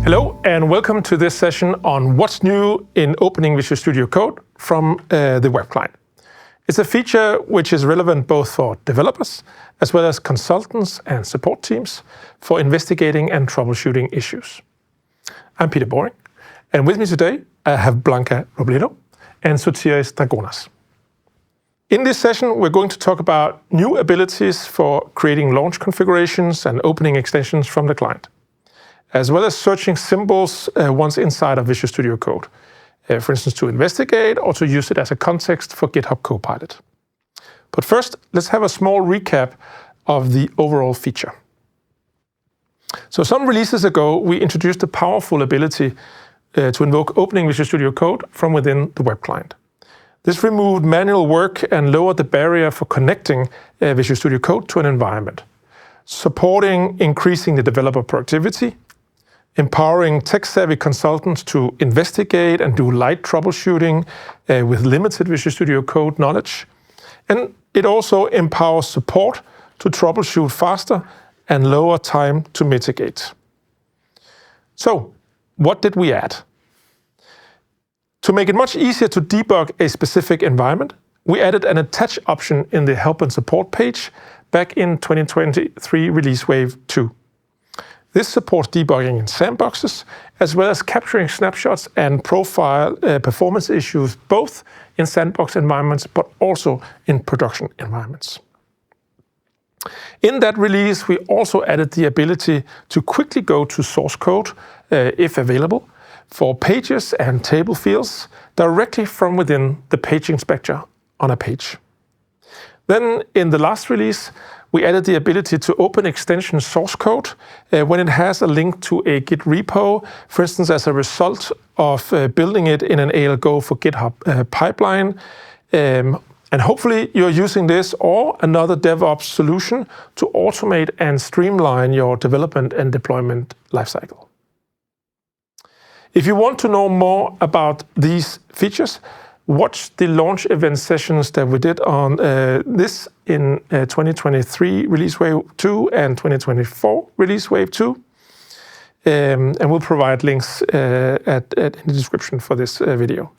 Hello and welcome to this session on what's new in opening Visual Studio Code from the web client. It's a feature which is relevant both for developers as well as consultants and support teams for investigating and troubleshooting issues. I'm Peter Boring, and with me today I have Blanca Robledo and Sotiris Dragonas. In this session, we're going to talk about new abilities for creating launch configurations and opening extensions from the client, as well as searching symbols once inside of Visual Studio Code, for instance, to investigate or to use it as a context for GitHub Copilot. But first, let's have a small recap of the overall feature. So some releases ago, we introduced a powerful ability to invoke opening Visual Studio Code from within the web client. This removed manual work and lowered the barrier for connecting Visual Studio Code to an environment, supporting increasing the developer productivity, empowering tech-savvy consultants to investigate and do light troubleshooting with limited Visual Studio Code knowledge. And it also empowers support to troubleshoot faster and lower time to mitigate. So, what did we add? To make it much easier to debug a specific environment, we added an attach option in the help and support page back in 2023 release wave 2. This supports debugging in sandboxes, as well as capturing snapshots and profile performance issues, both in sandbox environments, but also in production environments. In that release, we also added the ability to quickly go to source code, if available, for pages and table fields directly from within the page inspector on a page. Then, in the last release, we added the ability to open extension source code when it has a link to a Git repo, for instance, as a result of building it in an ALGO for GitHub pipeline. And hopefully you're using this or another DevOps solution to automate and streamline your development and deployment lifecycle. If you want to know more about these features, watch the launch event sessions that we did on this in 2023 release wave 2 and 2024 release wave 2. And we'll provide links in the description for this video.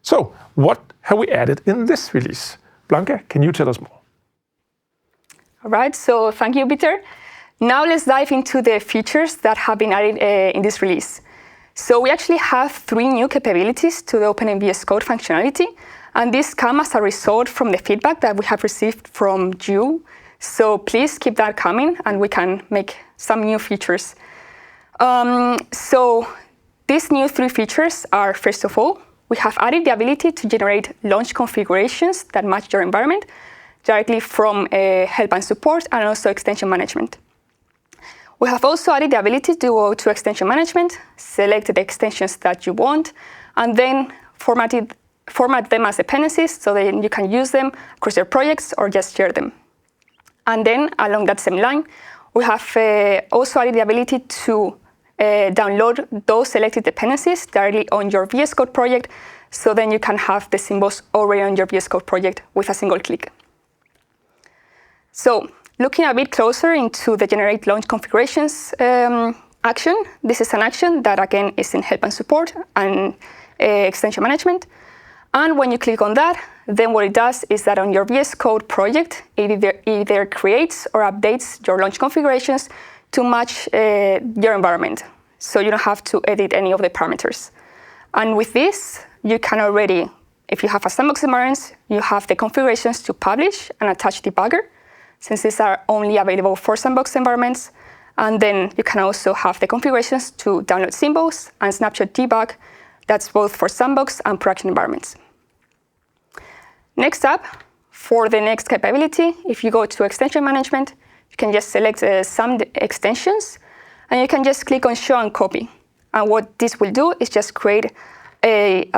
So, what have we added in this release? Blanca, can you tell us more? All right, so thank you, Peter. Now let's dive into the features that have been added in this release. So we actually have 3 new capabilities to the OpenVS Code functionality, and this comes as a result from the feedback that we have received from you. So please keep that coming, and we can make some new features. So these new 3 features are, first of all, we have added the ability to generate launch configurations that match your environment directly from help and support, and also extension management. We have also added the ability to go to extension management, select the extensions that you want, and then format them as dependencies so that you can use them across your projects or just share them. And then, along that same line, we have also added the ability to download those selected dependencies directly on your VS Code project, so then you can have the symbols already on your VS Code project with a single click. So, looking a bit closer into the generate launch configurations action, this is an action that again is in help and support and extension management. And when you click on that, then what it does is that on your VS Code project, it either creates or updates your launch configurations to match your environment. So you don't have to edit any of the parameters. And with this, you can already, if you have a sandbox environment, you have the configurations to publish and attach debugger, since these are only available for sandbox environments. And then you can also have the configurations to download symbols and snapshot debug. That's both for sandbox and production environments. Next up, for the next capability, if you go to extension management, you can just select some extensions, and you can just click on show and copy. And what this will do is just create a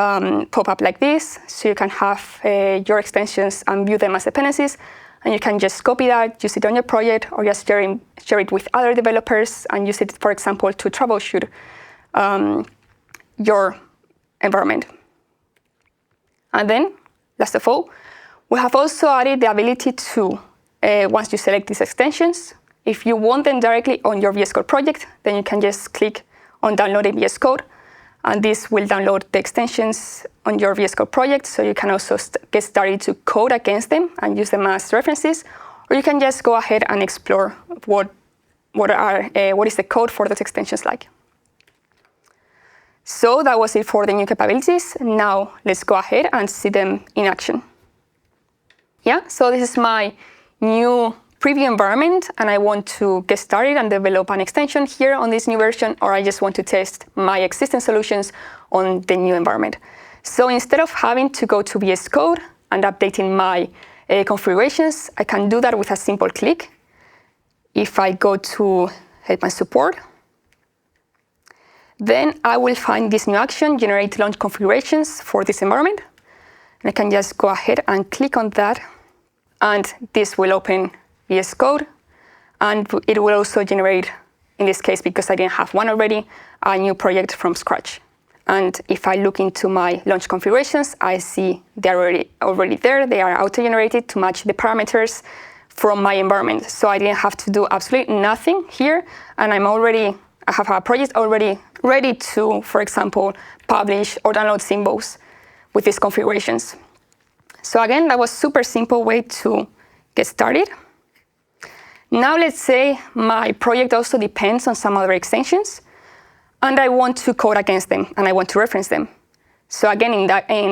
pop-up like this, so you can have your extensions and view them as dependencies. And you can just copy that, use it on your project, or just share it with other developers and use it, for example, to troubleshoot your environment. And then, last of all, we have also added the ability to, once you select these extensions, if you want them directly on your VS Code project, then you can just click on downloading VS Code. And this will download the extensions on your VS Code project, so you can also get started to code against them and use them as references. Or you can just go ahead and explore what is the code for those extensions like. So that was it for the new capabilities. Now let's go ahead and see them in action. Yeah, so this is my new preview environment, and I want to get started and develop an extension here on this new version, or I just want to test my existing solutions on the new environment. So instead of having to go to VS Code and updating my configurations, I can do that with a simple click. If I go to Help and Support, then I will find this new action, Generate Launch Configurations for this environment. And I can just go ahead and click on that, and this will open VS Code, and it will also generate, in this case, because I didn't have one already, a new project from scratch. And if I look into my launch configurations, I see they're already there. They are auto-generated to match the parameters from my environment. So I didn't have to do absolutely nothing here, and I have a project already ready to, for example, publish or download symbols with these configurations. So again, that was a super simple way to get started. Now let's say my project also depends on some other extensions, and I want to code against them, and I want to reference them. So again,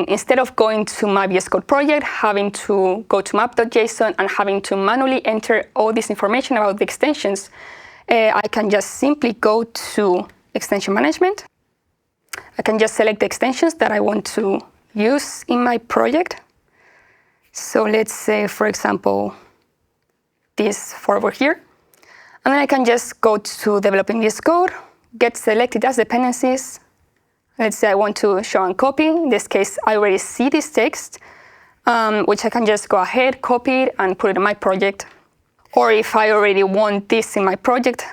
instead of going to my VS Code project, having to go to map.json and having to manually enter all this information about the extensions, I can just simply go to Extension Management. I can just select the extensions that I want to use in my project. So let's say, for example, this for over here. And then I can just go to Developing VS Code, get selected as dependencies. Let's say I want to show and copy. In this case, I already see this text, which I can just go ahead, copy it, and put it in my project. Or if I already want this in my project,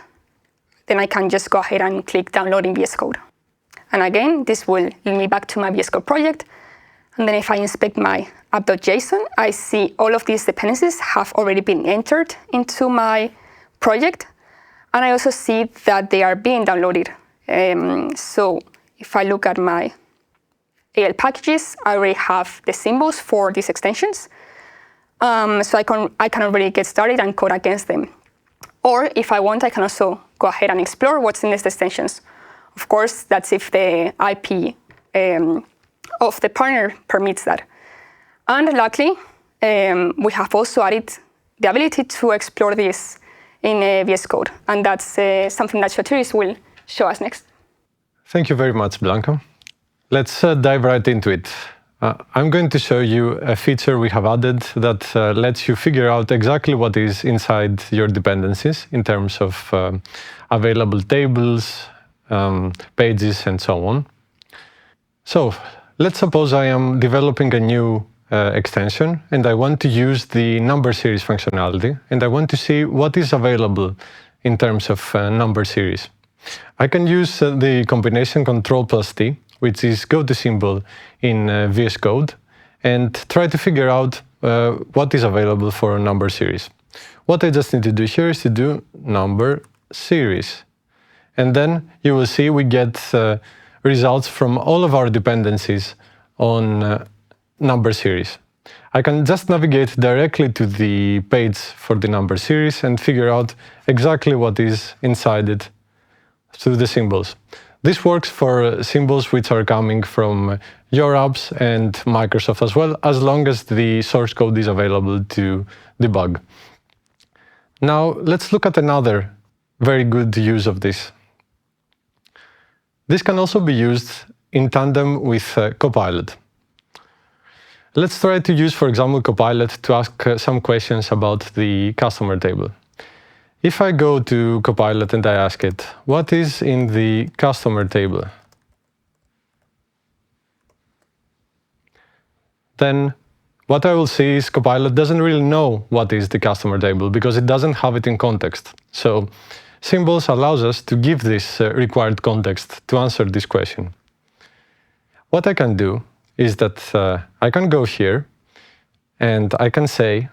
then I can just go ahead and click Download in VS Code. And again, this will lead me back to my VS Code project. And then if I inspect my app.json, I see all of these dependencies have already been entered into my project. And I also see that they are being downloaded. So if I look at my AL packages, I already have the symbols for these extensions. So I can already get started and code against them. Or if I want, I can also go ahead and explore what's in these extensions. Of course, that's if the IP of the partner permits that. And luckily, we have also added the ability to explore this in VS Code. And that's something that Sotiris will show us next. Thank you very much, Blanca. Let's dive right into it. I'm going to show you a feature we have added that lets you figure out exactly what is inside your dependencies in terms of available tables, pages, and so on. So let's suppose I am developing a new extension and I want to use the number series functionality, and I want to see what is available in terms of number series. I can use the combination Ctrl+T, which is go-to symbol in VS Code, and try to figure out what is available for a number series. What I just need to do here is to do number series. And then you will see we get results from all of our dependencies on number series. I can just navigate directly to the page for the number series and figure out exactly what is inside it through the symbols. This works for symbols which are coming from your apps and Microsoft as well, as long as the source code is available to debug. Now, let's look at another very good use of this. This can also be used in tandem with Copilot. Let's try to use, for example, Copilot to ask some questions about the customer table. If I go to Copilot and I ask it, what is in the customer table? Then what I will see is Copilot doesn't really know what is the customer table because it doesn't have it in context. So symbols allows us to give this required context to answer this question. What I can do is that I can go here and I can say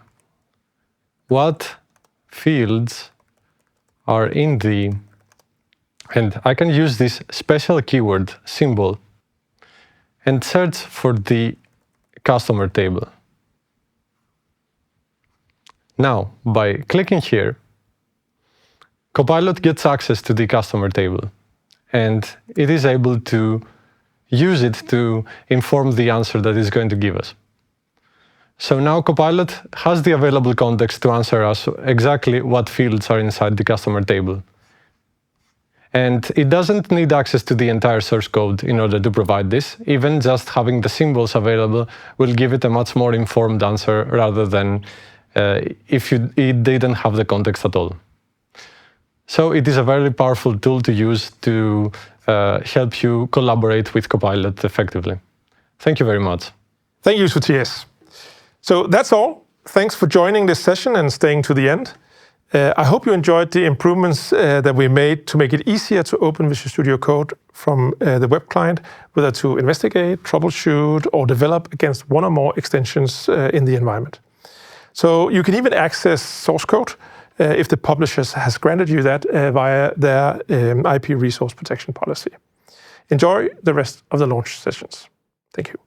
what fields are in the And I can use this special keyword, symbol, and search for the customer table. Now, by clicking here, Copilot gets access to the customer table, and it is able to use it to inform the answer that it's going to give us. So now Copilot has the available context to answer us exactly what fields are inside the customer table. And it doesn't need access to the entire source code in order to provide this. Even just having the symbols available will give it a much more informed answer rather than if it didn't have the context at all. So it is a very powerful tool to use to help you collaborate with Copilot effectively. Thank you very much. Thank you, Sotiris. So that's all. Thanks for joining this session and staying to the end. I hope you enjoyed the improvements that we made to make it easier to open Visual Studio Code from the web client, whether to investigate, troubleshoot, or develop against one or more extensions in the environment. So you can even access source code if the publishers has granted you that via their IP resource protection policy. Enjoy the rest of the launch sessions. Thank you.